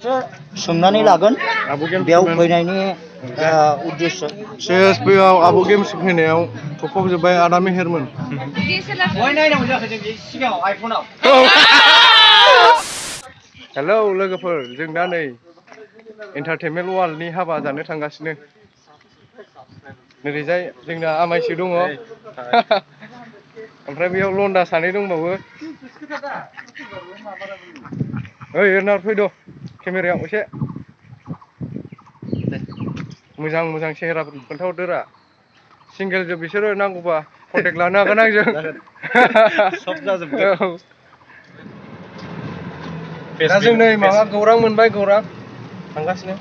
सोंनानै लागोन बेयाव फैनायनि उद्देश्य CSP-आव आब' गेम्स फैनायाव थफबजोब्बाय आदा मेहेरमोन। हेलौ लोगोफोर, जों दा नै एन्टारटेनमेन्ट वार्ल्डनि हाबा जानो थांगासिनो। ओरैजाय जोंना आमायसो दङ। ओमफ्राय बेयाव लन्दा सानै दंबावो। ओइ एरनार फैद' केमेरायाव एसे मोजां मोजां सेहेराफोर खोन्थाहरदोरा। सिंगेल जोब बिसोरो, नांगौबा कन्टेक्ट लानो हागोन आंजों। सब जाजोबगोन। औ। दा जों नै माबा गौरां मोनबाय, गौरां थांगासिनो।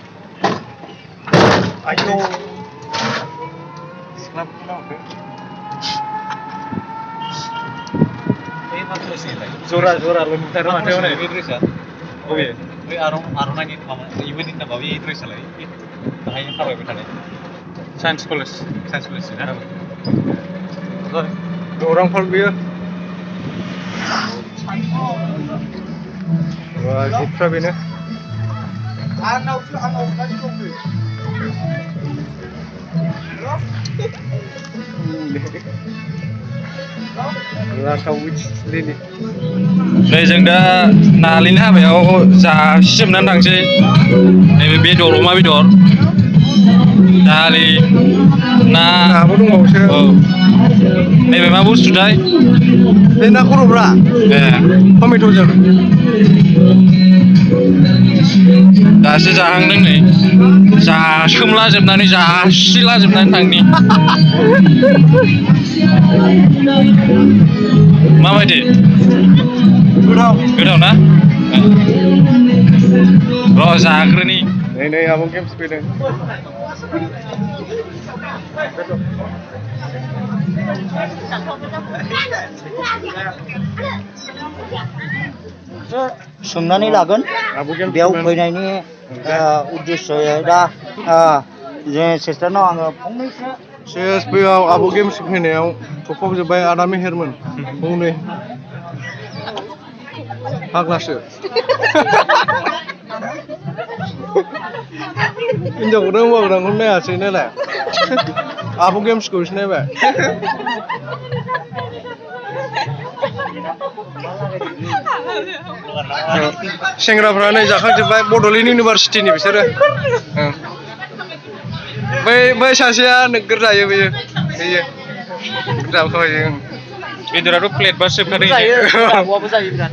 आयौ सिख्लाफोरखौ नाहरदो। जरा जराल' नुथारो माथो हनै बे ड्रेसआ। बबे? बै आर'नाइनि माबा इभेन्टनि नामा बे ड्रेसआलाय? दाहाय थाबायबाय थानाय साइन्स कलेज ना? गौरां पार्क बियो। गिफ्टआ बेनो। नै जों दा नालिनि हाबायाव जासिजोबनानै थांसै। नैबे बेदर, अमा बेदर, दालि, नाबो दंबावोसो। औ। नैबे मा बुस्थुथाय? बे ना खर'ब्रा। टमेट'जों। दासो जाहांदों नै। सोमलाजोबनानै जासिलाजोबनानै थांनि। माबायदि? गोथाव ना? र' जाग्रोनि। नै आब' गेम्स फैदों। सोंनानै लागोन बेयाव फैनायनि उद्देश्य दा सिस्टारनाव आङो फंनैसो CSP-आव आब' गेम्स फैनायाव थफबजोब्बाय आदा मेहेरमोन। हनै फाग्लासो। हिनजावखौनो हौवा गोदानखौनो नायासै नायलाय। आब' गेम्सखौसो नायबाय। सेंग्राफ्रा नै जाखांजोब्बाय, बड'लेण्ड इउनिभारसिटिनि बिसोरो। बै सासेया नोगोर जायो बेयो। जाखाबाय। बेदराथ' प्लेट बा सोबखादों।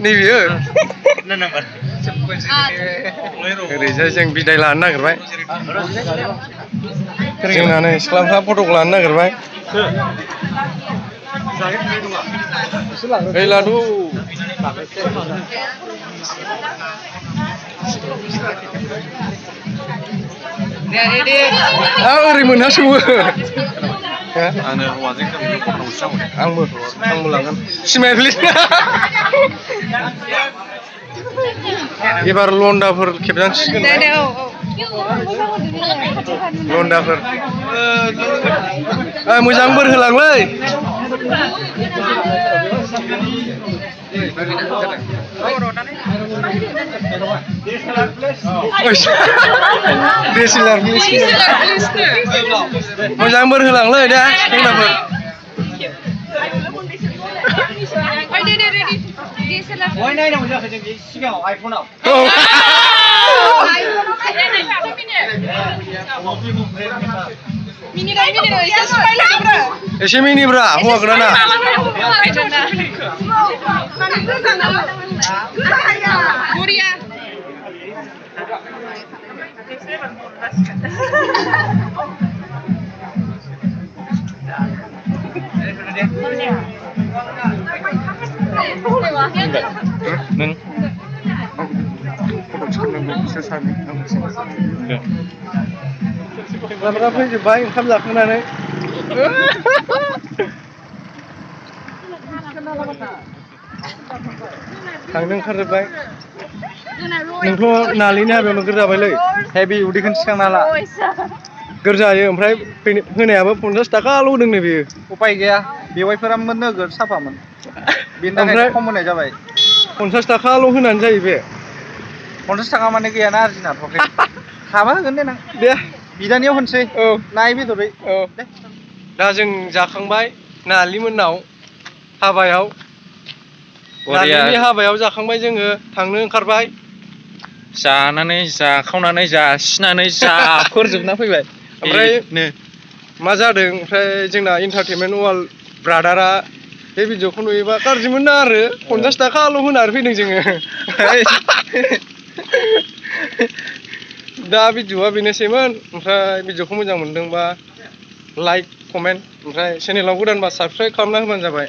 नैबेयो। ओरैजाय जों बिदाय लानो नागिरबाय। जोंना नै सिख्लाफ्रा फटक लानो नागिरबाय। ओइ लादु। ओरै मोनहासौवो। आंनो हौवाजों आंबो लांगोन। सिमाय प्लिज। एबार लन्डाफोर खेबजांसिगोन। लन्डाफोर। मोजां बोर होलांलै। मोजां बोर होलांलै दा लन्डाफोर। एसे मिनिब्रा हौवा गोदाना। नों सेंग्राफोरा फैजोब्बाय ओंखाम जाखांनानै। थांनो ओंखारजोब्बाय। नोंथ' नालिनि हाबायाव नोगोर जाबायलै। हेभि उदैखौनो थिखांना हाला। गोरजायो ओमफ्राय होनायाबो 50 थाखाल' होदोंनो बेयो। उपाय गैया, बेवाइफोरा नोगोर साफामोन। बेनि थाखाय खम होनाय जाबाय। 50 थाखाल' होनानै जायो बे। 50 थाखा माने गैयाना आरजिना पकेट हाबा होगोन दे नों दे बिदानियाव होनसै औ नाय बेदरै औ दे दा जों जाखांबाय नालिमोननाव हाबायाव नालिनि हाबायाव जाखांबाय जोङो थांनो ओंखारबाय जानानै जाखावनानै जासिनानै जाफोरजोबना फैबाय ओमफ्राय मा जादों ओमफ्राय जोंना इन्टारटेनमेन्ट वार्ल्ड ब्रादारा बे भिडिअखौ नुयोबा गाज्रि मोना आरो 50 थाखाल' होनानै फैदों जोङो दा भिडिअआ बेनोसैमोन ओमफ्राय भिडिअखौ मोजां मोनदोंबा लाइक कमेन्ट ओमफ्राय चेनेलाव गोदानबा साबस्क्राइब खालामना होबानो जाबाय